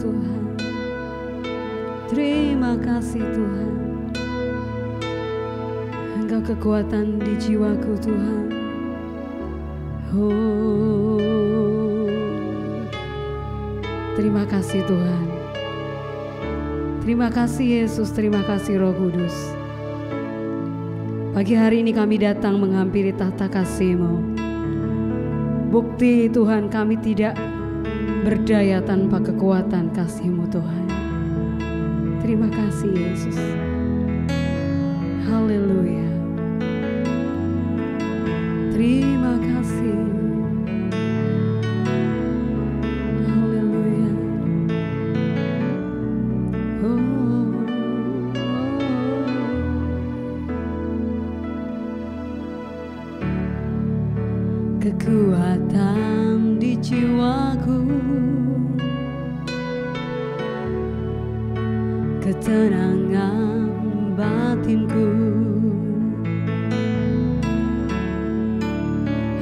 Tuhan. Terima kasih Tuhan. Engkau kekuatan di jiwaku Tuhan. Oh, terima kasih Tuhan. Terima kasih Yesus, terima kasih Roh Kudus. Pagi hari ini kami datang menghampiri tahta kasih-Mu. Bukti Tuhan, kami tidak berdaya tanpa kekuatan kasih-Mu Tuhan. Terima kasih Yesus. Haleluya. Terima kasih. Haleluya. Kekuatan di jiwaku, ketenangan batinku,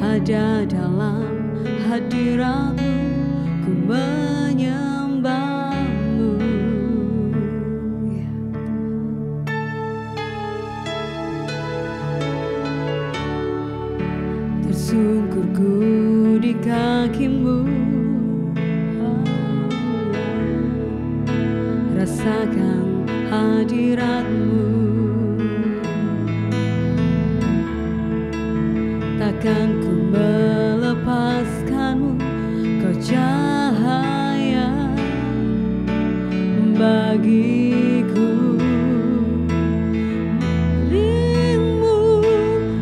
ada dalam hadirat-Mu, ku menyembah-Mu. Tersungkur ku di kaki-Mu, rasakan hadirat-Mu. Takkan ku melepaskan-Mu, Kau cahaya bagiku. Rindu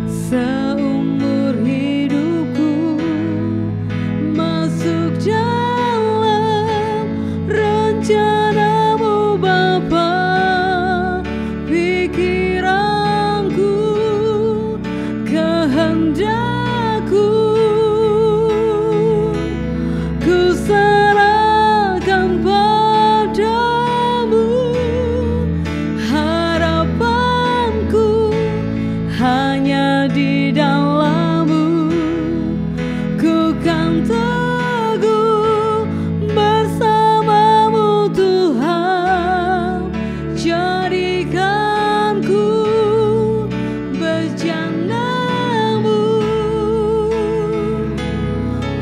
seumur hidupku, masuk dalam rencana-Mu Bapa. Pikiranku, kehendakku, ku serahkan padamu. Harapanku hanya di dalam-Mu, ku kan teguh bersama-Mu Tuhan. Jadikanku bejana-Mu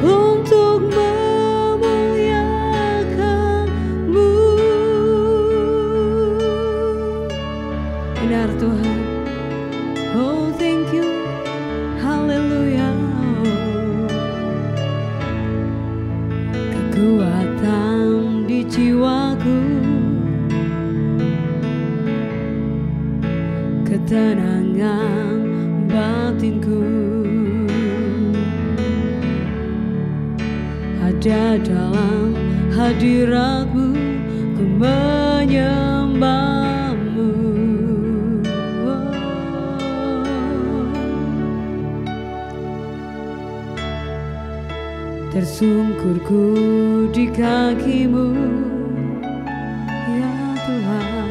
untuk memuliakan-Mu. Benar Tuhan. Oh thank you. Haleluya. Kekuatan di jiwaku, ketenangan batinku, ada dalam hadirat-Mu, ku menyembah-Mu. Tersungkur ku di kaki-Mu, ya Tuhan.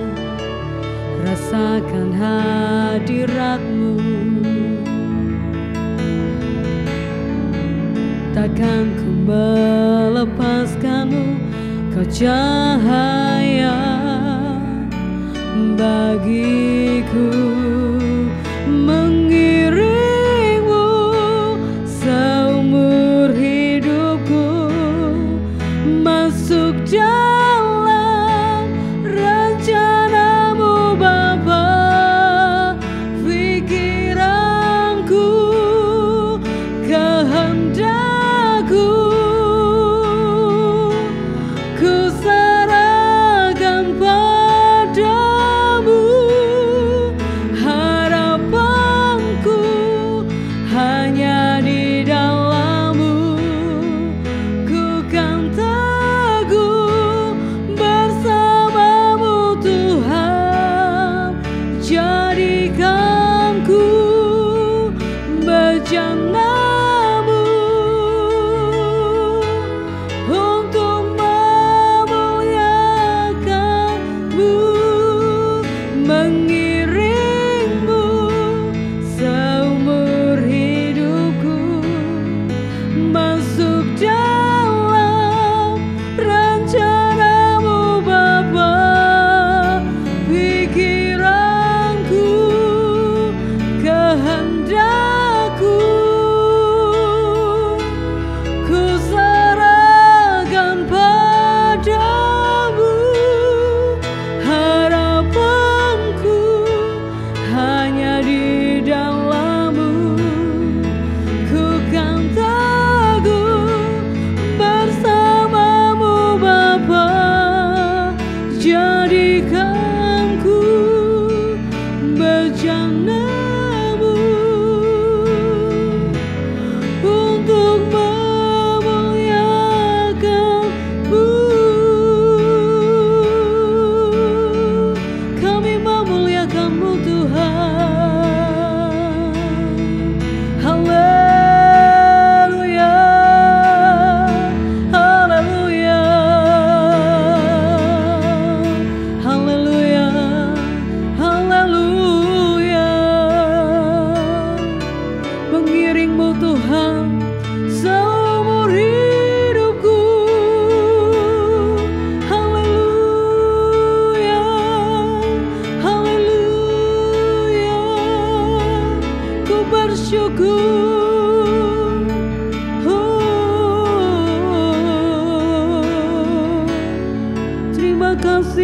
Rasakan hadirat-Mu, takkan ku melepaskan-Mu, Kau cahaya bagiku. Mengiring-Mu seumur hidupku, masuk dalam rencana-Mu Bapa. Pikiranku, kehendakku, ku serahkan padamu.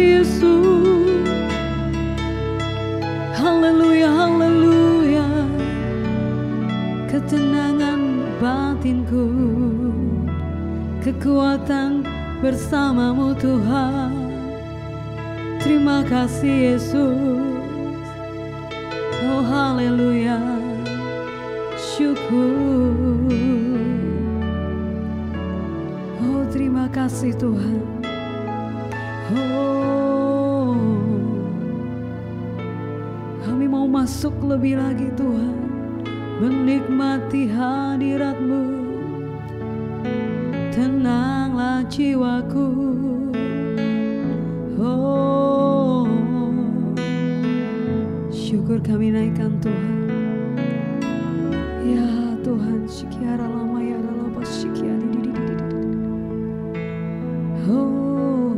kasih Yesus. Haleluya, haleluya. Ketenangan batinku, kekuatan bersamamu Tuhan. Terima kasih Yesus. Oh haleluya, syukur. Oh terima kasih Tuhan. Oh kami mau masuk lebih lagi Tuhan, menikmati hadirat-Mu. Tenanglah jiwaku. Oh syukur kami naikkan Tuhan. Ya Tuhan, syikiara lama ya lama syikiari. Oh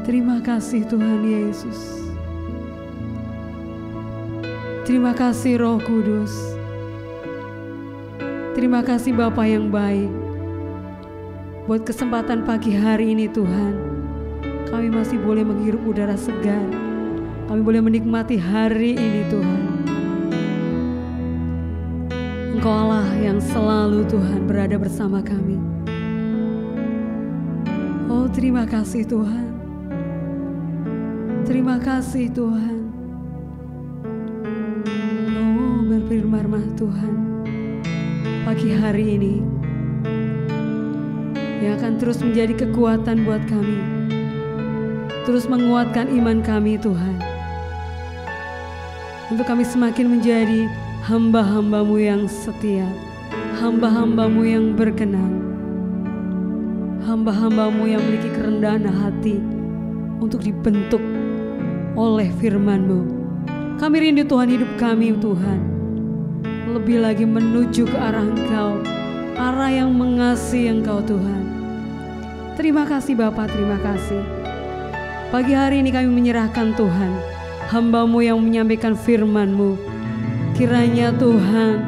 terima kasih Tuhan Yesus. Terima kasih Roh Kudus. Terima kasih Bapa yang baik. Buat kesempatan pagi hari ini Tuhan, kami masih boleh menghirup udara segar. Kami boleh menikmati hari ini Tuhan. Engkau Allah yang selalu Tuhan berada bersama kami. Oh terima kasih Tuhan. Terima kasih Tuhan. Oh berfirman Tuhan pagi hari ini yang akan terus menjadi kekuatan buat kami, terus menguatkan iman kami Tuhan, untuk kami semakin menjadi hamba-hamba-Mu yang setia, hamba-hamba-Mu yang berkenan, hamba-hamba-Mu yang memiliki kerendahan hati untuk dibentuk oleh firman-Mu. Kami rindu Tuhan hidup kami Tuhan lebih lagi menuju ke arah Engkau, arah yang mengasihi Engkau Tuhan. Terima kasih Bapa, terima kasih. Pagi hari ini kami menyerahkan Tuhan hamba-Mu yang menyampaikan firman-Mu. Kiranya Tuhan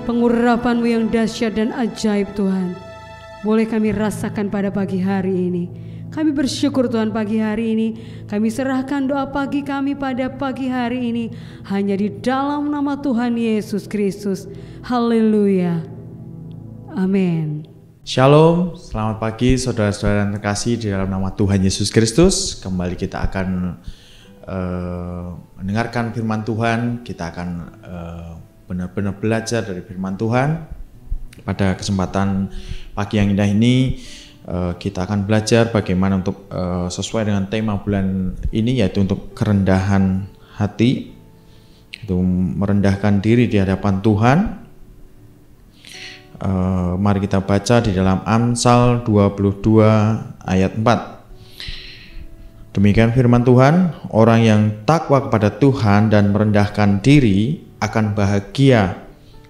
pengurapan-Mu yang dahsyat dan ajaib Tuhan boleh kami rasakan pada pagi hari ini. Kami bersyukur Tuhan pagi hari ini. Kami serahkan doa pagi kami pada pagi hari ini hanya di dalam nama Tuhan Yesus Kristus. Haleluya. Amin. Shalom, selamat pagi saudara-saudara yang terkasih di dalam nama Tuhan Yesus Kristus. Kembali kita akan mendengarkan firman Tuhan. Kita akan benar-benar belajar dari firman Tuhan. Pada kesempatan pagi yang indah ini kita akan belajar bagaimana untuk sesuai dengan tema bulan ini, yaitu untuk kerendahan hati, itu merendahkan diri di hadapan Tuhan. Mari kita baca di dalam Amsal 22 ayat 4. Demikian firman Tuhan, orang yang takwa kepada Tuhan dan merendahkan diri akan bahagia,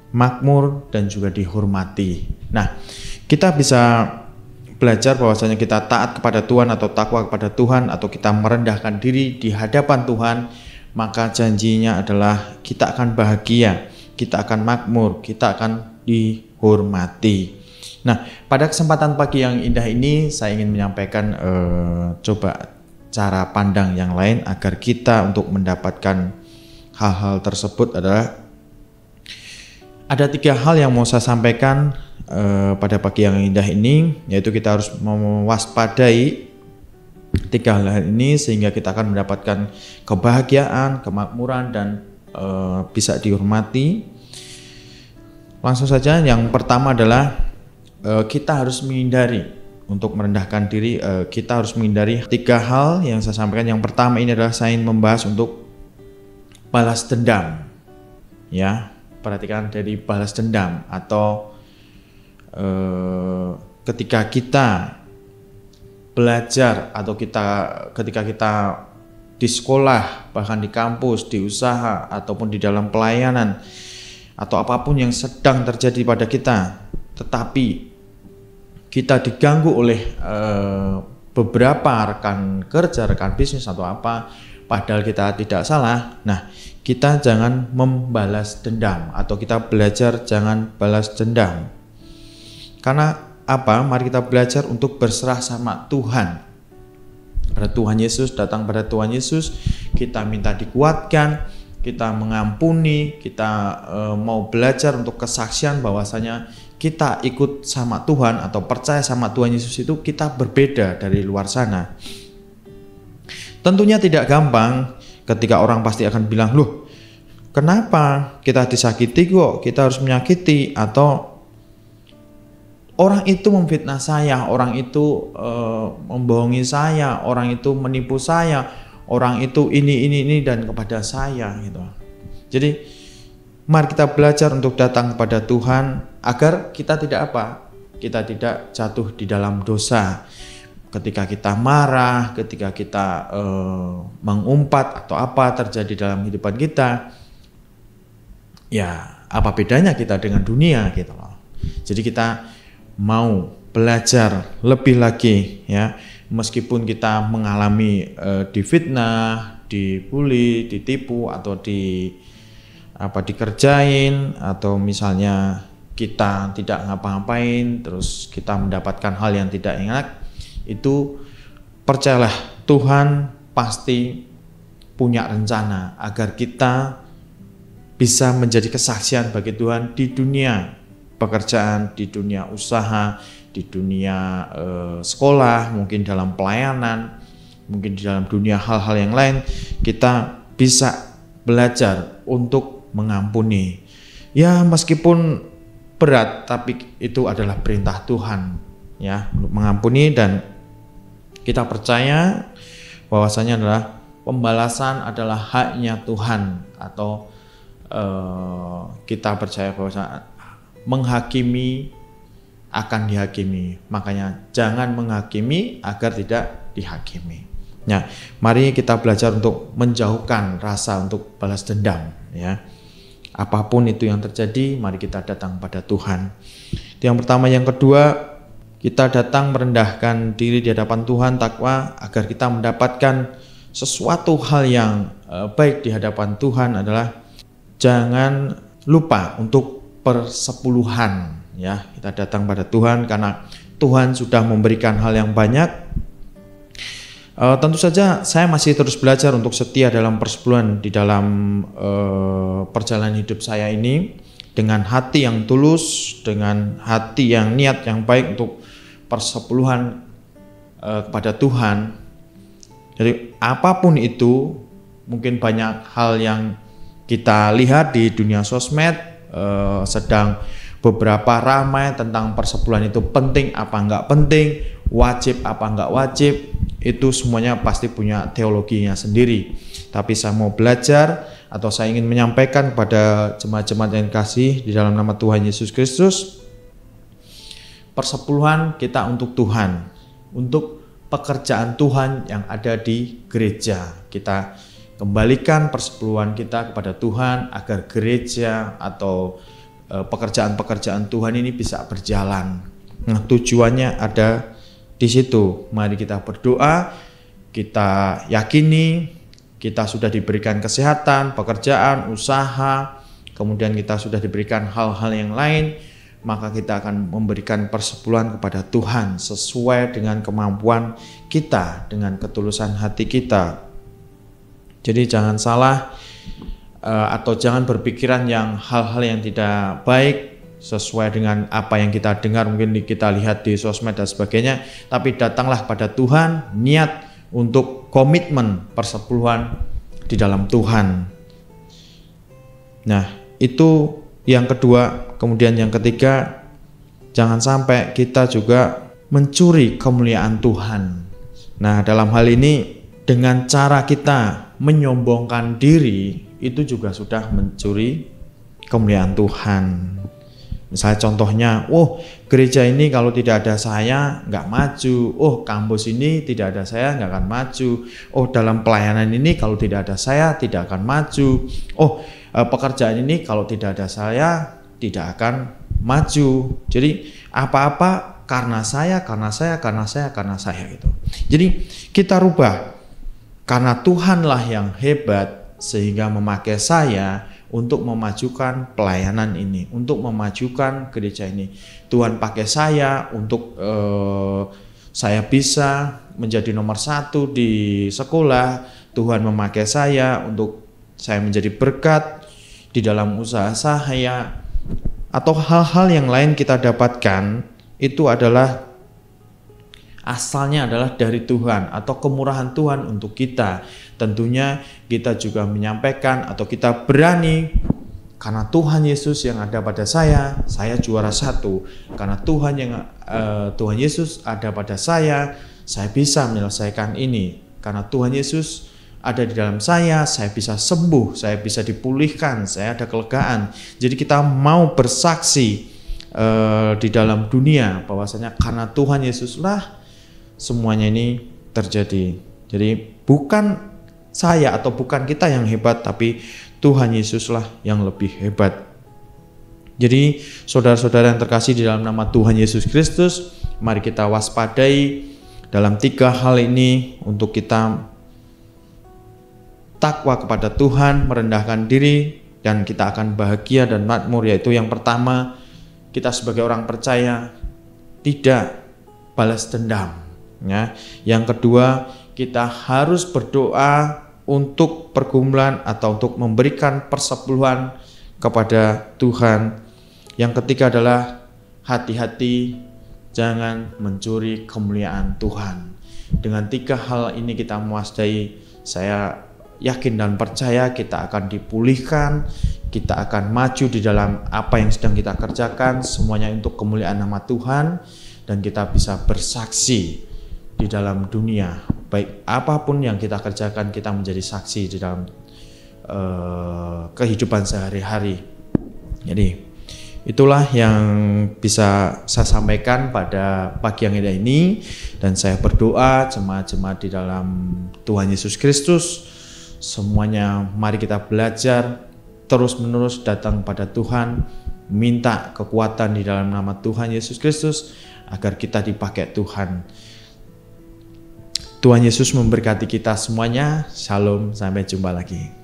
makmur dan juga dihormati. Nah, kita bisa belajar bahwasanya kita taat kepada Tuhan atau takwa kepada Tuhan atau kita merendahkan diri di hadapan Tuhan, maka janjinya adalah kita akan bahagia, kita akan makmur, kita akan dihormati. Nah, pada kesempatan pagi yang indah ini saya ingin menyampaikan coba cara pandang yang lain agar kita untuk mendapatkan hal-hal tersebut adalah ada 3 hal yang mau saya sampaikan pada pagi yang indah ini, yaitu kita harus mewaspadai 3 hal ini sehingga kita akan mendapatkan kebahagiaan, kemakmuran dan bisa dihormati. Langsung saja, yang pertama adalah kita harus menghindari untuk merendahkan diri. Kita harus menghindari 3 hal yang saya sampaikan. Yang pertama ini adalah saya ingin membahas untuk balas dendam. Ya, perhatikan dari balas dendam atau ketika kita belajar atau ketika kita di sekolah, bahkan di kampus, di usaha ataupun di dalam pelayanan atau apapun yang sedang terjadi pada kita, tetapi kita diganggu oleh beberapa rekan kerja, rekan bisnis atau apa, padahal kita tidak salah. Nah, kita jangan membalas dendam atau kita belajar jangan balas dendam. Karena apa? Mari kita belajar untuk berserah sama Tuhan. Pada Tuhan Yesus, datang pada Tuhan Yesus, kita minta dikuatkan, kita mengampuni, kita mau belajar untuk kesaksian bahwasanya kita ikut sama Tuhan atau percaya sama Tuhan Yesus itu kita berbeda dari luar sana. Tentunya tidak gampang ketika orang pasti akan bilang, loh kenapa kita disakiti kok kita harus menyakiti, atau orang itu memfitnah saya, orang itu membohongi saya, orang itu menipu saya, orang itu ini dan kepada saya gitu. Jadi mari kita belajar untuk datang kepada Tuhan agar kita tidak apa? Kita tidak jatuh di dalam dosa. Ketika kita marah, ketika kita mengumpat atau apa terjadi dalam kehidupan kita, ya apa bedanya kita dengan dunia gitu loh. Jadi kita mau belajar lebih lagi ya, meskipun kita mengalami difitnah, dibully, ditipu atau dikerjain, atau misalnya kita tidak ngapa-ngapain terus kita mendapatkan hal yang tidak enak, itu percayalah Tuhan pasti punya rencana agar kita bisa menjadi kesaksian bagi Tuhan di dunia pekerjaan, di dunia usaha, di dunia sekolah, mungkin dalam pelayanan, mungkin di dalam dunia hal-hal yang lain. Kita bisa belajar untuk mengampuni. Ya meskipun berat, tapi itu adalah perintah Tuhan ya, untuk mengampuni, dan kita percaya bahwasanya adalah pembalasan adalah haknya Tuhan, atau kita percaya bahwa menghakimi akan dihakimi, makanya jangan menghakimi agar tidak dihakimi. Nah, mari kita belajar untuk menjauhkan rasa untuk balas dendam ya. Apapun itu yang terjadi, mari kita datang pada Tuhan. Itu yang pertama. Yang kedua, kita datang merendahkan diri di hadapan Tuhan, takwa, agar kita mendapatkan sesuatu hal yang baik di hadapan Tuhan adalah jangan lupa untuk persepuluhan ya. Kita datang pada Tuhan karena Tuhan sudah memberikan hal yang banyak. Tentu saja saya masih terus belajar untuk setia dalam persepuluhan di dalam perjalanan hidup saya ini, dengan hati yang tulus, dengan hati yang niat yang baik untuk persepuluhan kepada Tuhan. Jadi apapun itu, mungkin banyak hal yang kita lihat di dunia sosmed, sedang beberapa ramai tentang persepuluhan itu penting apa enggak penting, wajib apa enggak wajib. Itu semuanya pasti punya teologinya sendiri. Tapi saya mau belajar, atau saya ingin menyampaikan kepada jemaat-jemaat yang kasih di dalam nama Tuhan Yesus Kristus, persepuluhan kita untuk Tuhan, untuk pekerjaan Tuhan yang ada di gereja. Kita kembalikan persepuluhan kita kepada Tuhan agar gereja atau pekerjaan-pekerjaan Tuhan ini bisa berjalan. Nah, tujuannya ada di situ. Mari kita berdoa, kita yakini kita sudah diberikan kesehatan, pekerjaan, usaha, kemudian kita sudah diberikan hal-hal yang lain, maka kita akan memberikan persepuluhan kepada Tuhan sesuai dengan kemampuan kita, dengan ketulusan hati kita. Jadi jangan salah atau jangan berpikiran yang hal-hal yang tidak baik sesuai dengan apa yang kita dengar, mungkin kita lihat di sosmed dan sebagainya, tapi datanglah pada Tuhan, niat untuk komitmen persepuluhan di dalam Tuhan. Nah, itu yang kedua. Kemudian yang ketiga, jangan sampai kita juga mencuri kemuliaan Tuhan. Nah, dalam hal ini dengan cara kita menyombongkan diri, itu juga sudah mencuri kemuliaan Tuhan. Misalnya contohnya, gereja ini kalau tidak ada saya nggak maju. Kampus ini tidak ada saya nggak akan maju. Dalam pelayanan ini kalau tidak ada saya tidak akan maju. Pekerjaan ini kalau tidak ada saya tidak akan maju. Jadi apa-apa karena saya gitu. Jadi kita rubah, karena Tuhanlah yang hebat sehingga memakai saya untuk memajukan pelayanan ini, untuk memajukan gereja ini. Tuhan pakai saya untuk saya bisa menjadi nomor 1 di sekolah. Tuhan memakai saya untuk saya menjadi berkat di dalam usaha saya, atau hal-hal yang lain kita dapatkan itu adalah asalnya adalah dari Tuhan atau kemurahan Tuhan untuk kita. Tentunya kita juga menyampaikan atau kita berani karena Tuhan Yesus yang ada pada saya juara 1. Karena Tuhan Yesus ada pada saya bisa menyelesaikan ini. Karena Tuhan Yesus ada di dalam saya bisa sembuh, saya bisa dipulihkan, saya ada kelegaan. Jadi kita mau bersaksi di dalam dunia bahwasanya karena Tuhan Yesuslah semuanya ini terjadi. Jadi bukan saya atau bukan kita yang hebat, tapi Tuhan Yesuslah yang lebih hebat. Jadi saudara-saudara yang terkasih di dalam nama Tuhan Yesus Kristus, mari kita waspadai dalam 3 hal ini untuk kita takwa kepada Tuhan, merendahkan diri, dan kita akan bahagia dan makmur. Yaitu yang pertama, kita sebagai orang percaya tidak balas dendam. Ya. Yang kedua, kita harus berdoa untuk pergumulan atau untuk memberikan persepuluhan kepada Tuhan. Yang ketiga adalah hati-hati jangan mencuri kemuliaan Tuhan. Dengan 3 hal ini kita mewaspadai, saya yakin dan percaya kita akan dipulihkan, kita akan maju di dalam apa yang sedang kita kerjakan, semuanya untuk kemuliaan nama Tuhan, dan kita bisa bersaksi di dalam dunia. Baik apapun yang kita kerjakan, kita menjadi saksi di dalam kehidupan sehari-hari. Jadi itulah yang bisa saya sampaikan pada pagi yang indah ini, dan saya berdoa jemaat-jemaat di dalam Tuhan Yesus Kristus semuanya, mari kita belajar terus-menerus datang pada Tuhan, minta kekuatan di dalam nama Tuhan Yesus Kristus agar kita dipakai Tuhan. Tuhan Yesus memberkati kita semuanya. Shalom, sampai jumpa lagi.